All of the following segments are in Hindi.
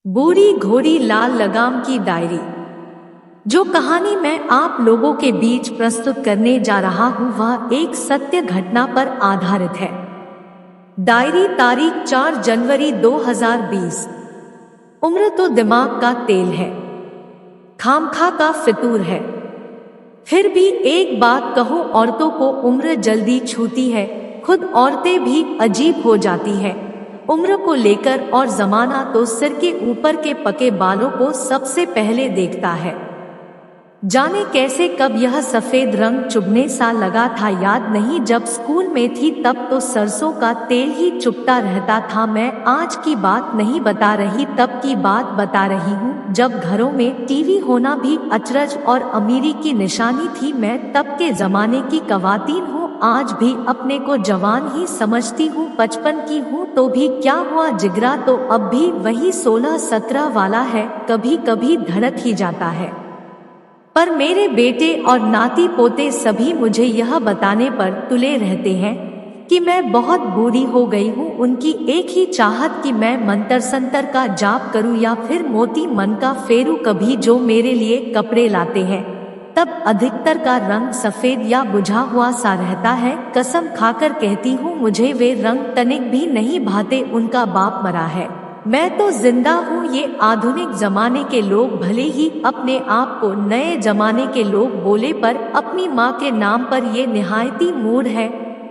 बूढ़ी घोड़ी लाल लगाम की डायरी। जो कहानी मैं आप लोगों के बीच प्रस्तुत करने जा रहा हूँ वह एक सत्य घटना पर आधारित है। डायरी तारीख 4 जनवरी 2020। उम्र तो दिमाग का तेल है, खामखा का फितूर है। फिर भी एक बात कहूँ, औरतों को उम्र जल्दी छूती है, खुद औरतें भी अजीब हो जाती है उम्र को लेकर, और जमाना तो सिर के ऊपर के पके बालों को सबसे पहले देखता है। जाने कैसे कब यह सफेद रंग चुभने सा लगा था, याद नहीं। जब स्कूल में थी तब तो सरसों का तेल ही चुभता रहता था। मैं आज की बात नहीं बता रही, तब की बात बता रही हूँ जब घरों में टीवी होना भी अचरज और अमीरी की निशानी थी। मैं तब के जमाने की कवातीन हूँ, आज भी अपने को जवान ही समझती हूँ। 55 की हूँ तो भी क्या हुआ, जिगरा तो अब भी वही 16-17 वाला है, कभी कभी धड़क ही जाता है। पर मेरे बेटे और नाती पोते सभी मुझे यह बताने पर तुले रहते हैं कि मैं बहुत बूढ़ी हो गई हूँ। उनकी एक ही चाहत कि मैं मंतर संतर का जाप करूँ या फिर मोती मन का फेरू। कभी जो मेरे लिए कपड़े लाते हैं तब अधिकतर का रंग सफेद या बुझा हुआ सा रहता है। कसम खाकर कहती हूँ मुझे वे रंग तनिक भी नहीं भाते। उनका बाप मरा है, मैं तो जिंदा हूँ। ये आधुनिक जमाने के लोग भले ही अपने आप को नए जमाने के लोग बोले, पर अपनी माँ के नाम पर ये निहायती मूड है।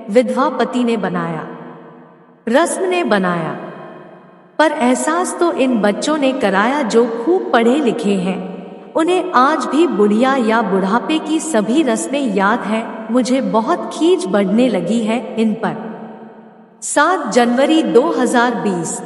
विधवा पति ने बनाया, रस्म ने बनाया, पर एहसास तो इन बच्चों ने कराया जो खूब पढ़े लिखे हैं। उन्हें आज भी बुढ़िया या बुढ़ापे की सभी रस्में याद हैं। मुझे बहुत खींच बढ़ने लगी है इन पर। 7 जनवरी 2020।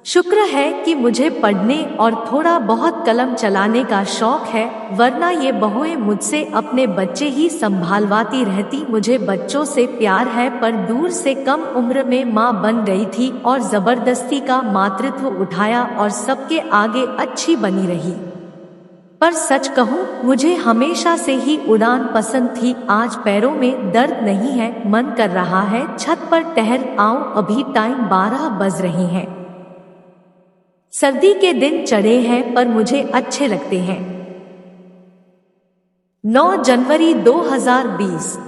शुक्र है कि मुझे पढ़ने और थोड़ा बहुत कलम चलाने का शौक है, वरना ये बहुएं मुझसे अपने बच्चे ही संभालवाती रहती। मुझे बच्चों से प्यार है, पर दूर से कम उम्र में माँ बन गई थी और जबरदस्ती का मातृत्व उठाया और सबके आगे अच्छी बनी रही। पर सच कहूँ मुझे हमेशा से ही उड़ान पसंद थी। आज पैरों में दर्द नहीं है, मन कर रहा है छत पर टहल आऊं। अभी टाइम 12 बज रहे हैं। सर्दी के दिन चढ़े हैं पर मुझे अच्छे लगते हैं। 9 जनवरी 2020।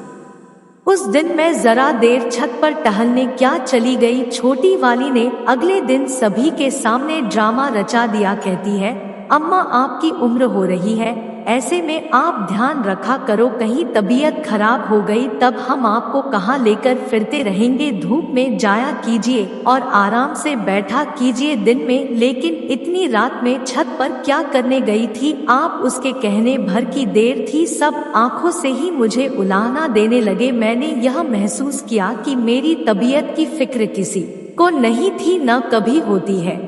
उस दिन मैं जरा देर छत पर टहलने क्या चली गई। छोटी वाली ने अगले दिन सभी के सामने ड्रामा रचा दिया। कहती है, अम्मा आपकी उम्र हो रही है, ऐसे में आप ध्यान रखा करो, कहीं तबीयत खराब हो गई तब हम आपको कहाँ लेकर फिरते रहेंगे। धूप में जाया कीजिए और आराम से बैठा कीजिए दिन में। लेकिन इतनी रात में छत पर क्या करने गई थी आप? उसके कहने भर की देर थी। सब आंखों से ही मुझे उलाहना देने लगे। मैंने यह महसूस किया कि मेरी तबीयत की फिक्र किसी को नहीं थी, न कभी होती है।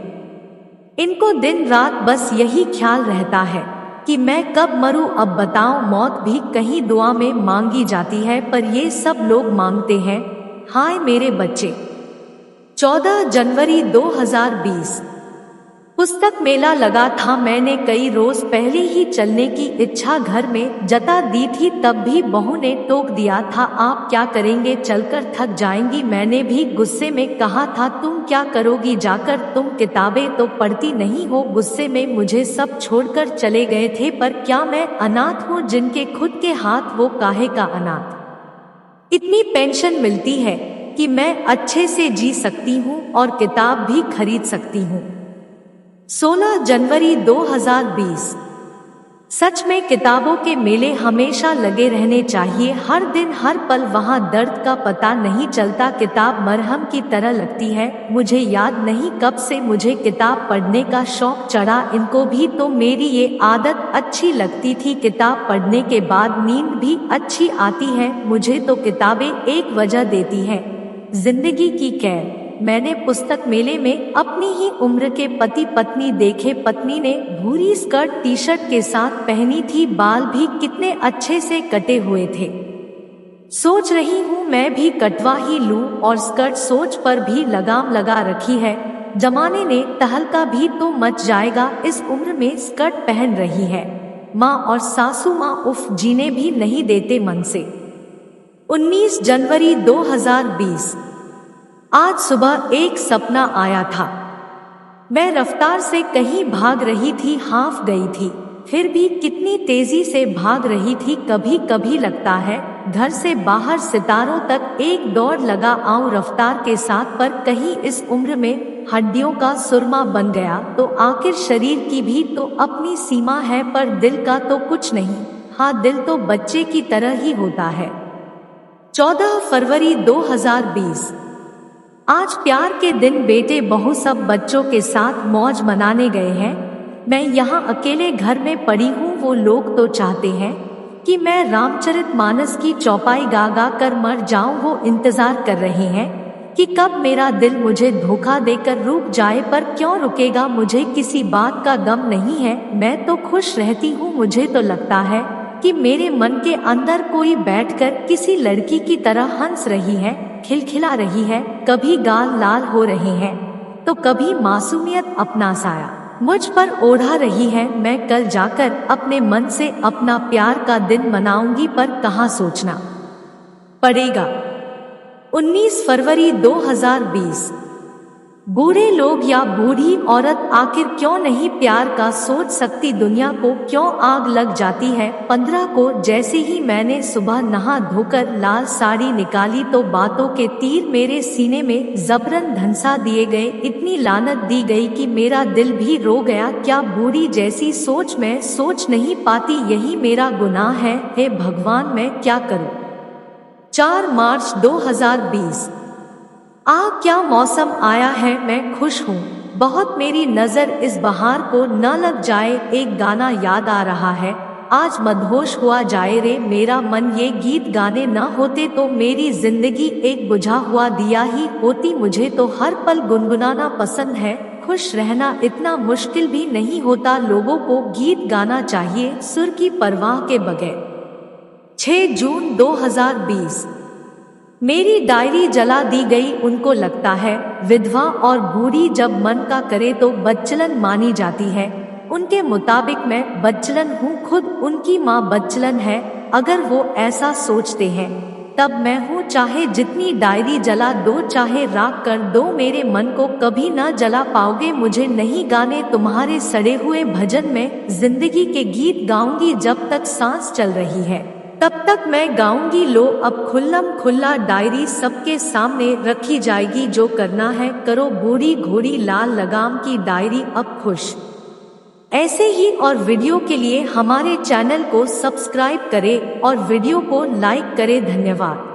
इनको दिन रात बस यही ख्याल रहता है कि मैं कब मरूं। अब बताओ, मौत भी कहीं दुआ में मांगी जाती है, पर ये सब लोग मांगते हैं। हाय मेरे बच्चे। 14 जनवरी 2020। पुस्तक मेला लगा था। मैंने कई रोज पहले ही चलने की इच्छा घर में जता दी थी, तब भी बहू ने टोक दिया था, आप क्या करेंगे, चलकर थक जाएंगी। मैंने भी गुस्से में कहा था, तुम क्या करोगी जाकर, तुम किताबें तो पढ़ती नहीं हो। गुस्से में मुझे सब छोड़कर चले गए थे। पर क्या मैं अनाथ हूँ? जिनके खुद के हाथ वो काहे का अनाथ। इतनी पेंशन मिलती है कि मैं अच्छे से जी सकती हूँ और किताब भी खरीद सकती हूँ। 16 जनवरी 2020। सच में किताबों के मेले हमेशा लगे रहने चाहिए, हर दिन हर पल वहाँ दर्द का पता नहीं चलता। किताब मरहम की तरह लगती है। मुझे याद नहीं कब से मुझे किताब पढ़ने का शौक चढ़ा। इनको भी तो मेरी ये आदत अच्छी लगती थी। किताब पढ़ने के बाद नींद भी अच्छी आती है। मुझे तो किताबें एक वजह देती हैं, जिंदगी की कैद। मैंने पुस्तक मेले में अपनी ही उम्र के पति पत्नी देखे। पत्नी ने भूरी स्कर्ट टी शर्ट के साथ पहनी थी, बाल भी कितने अच्छे से कटे हुए थे। सोच रही हूँ मैं भी कटवा ही लूं, और स्कर्ट सोच पर भी लगाम लगा रखी है। जमाने ने तहलका भी तो मच जाएगा। इस उम्र में स्कर्ट पहन रही है। माँ और सासू माँ उफ जीने भी नहीं देते मन से। 19 जनवरी 2020। आज सुबह एक सपना आया था। मैं रफ्तार से कहीं भाग रही थी, हाँफ गई थी। फिर भी कितनी तेजी से भाग रही थी। कभी कभी लगता है घर से बाहर सितारों तक एक दौड़ लगा आऊं रफ्तार के साथ, पर कहीं इस उम्र में हड्डियों का सुरमा बन गया तो आखिर शरीर की भी तो अपनी सीमा है, पर दिल का तो कुछ नहीं। हाँ, दिल तो बच्चे की तरह ही होता है। 14 फरवरी 2020। आज प्यार के दिन बेटे बहू सब बच्चों के साथ मौज मनाने गए हैं। मैं यहाँ अकेले घर में पड़ी हूँ। वो लोग तो चाहते हैं कि मैं रामचरितमानस की चौपाई गा गा कर मर जाऊं। वो इंतजार कर रहे हैं कि कब मेरा दिल मुझे धोखा देकर रुक जाए, पर क्यों रुकेगा। मुझे किसी बात का गम नहीं है, मैं तो खुश रहती हूँ। मुझे तो लगता है कि मेरे मन के अंदर कोई बैठकर किसी लड़की की तरह हंस रही है, खिलखिला रही है। कभी गाल लाल हो रहे हैं तो कभी मासूमियत अपना साया मुझ पर ओढ़ा रही है। मैं कल जाकर अपने मन से अपना प्यार का दिन मनाऊंगी, पर कहाँ सोचना पड़ेगा। 19 फरवरी 2020। बूढ़े लोग या बूढ़ी औरत आखिर क्यों नहीं प्यार का सोच सकती। दुनिया को क्यों आग लग जाती है। 15 को जैसे ही मैंने सुबह नहा धोकर लाल साड़ी निकाली तो बातों के तीर मेरे सीने में जबरन धंसा दिए गए। इतनी लानत दी गई कि मेरा दिल भी रो गया। क्या बूढ़ी जैसी सोच मैं सोच नहीं पाती, यही मेरा गुनाह है। हे भगवान, मैं क्या करूं। 4 मार्च 2020। क्या मौसम आया है, मैं खुश हूँ बहुत। मेरी नजर इस बहार को न लग जाए। एक गाना याद आ रहा है, आज मदहोश हुआ जाए रे मेरा मन। ये गीत गाने न होते तो मेरी जिंदगी एक बुझा हुआ दिया ही होती। मुझे तो हर पल गुनगुनाना पसंद है। खुश रहना इतना मुश्किल भी नहीं होता। लोगों को गीत गाना चाहिए सुर की परवाह के बगैर। 6 जून 2020। मेरी डायरी जला दी गई। उनको लगता है विधवा और बूढ़ी जब मन का करे तो बच्चलन मानी जाती है। उनके मुताबिक मैं बच्चलन हूँ, खुद उनकी माँ बच्चलन है। अगर वो ऐसा सोचते हैं तब मैं हूँ। चाहे जितनी डायरी जला दो, चाहे राख कर दो, मेरे मन को कभी न जला पाओगे। मुझे नहीं गाने तुम्हारे सड़े हुए भजन। में जिंदगी के गीत गाऊंगी जब तक सांस चल रही है, तब तक मैं गाऊंगी। लो अब खुल्लम खुल्ला डायरी सबके सामने रखी जाएगी। जो करना है करो, बूढ़ी घोड़ी लाल लगाम की डायरी अब खुश। ऐसे ही और वीडियो के लिए हमारे चैनल को सब्सक्राइब करें और वीडियो को लाइक करें। धन्यवाद।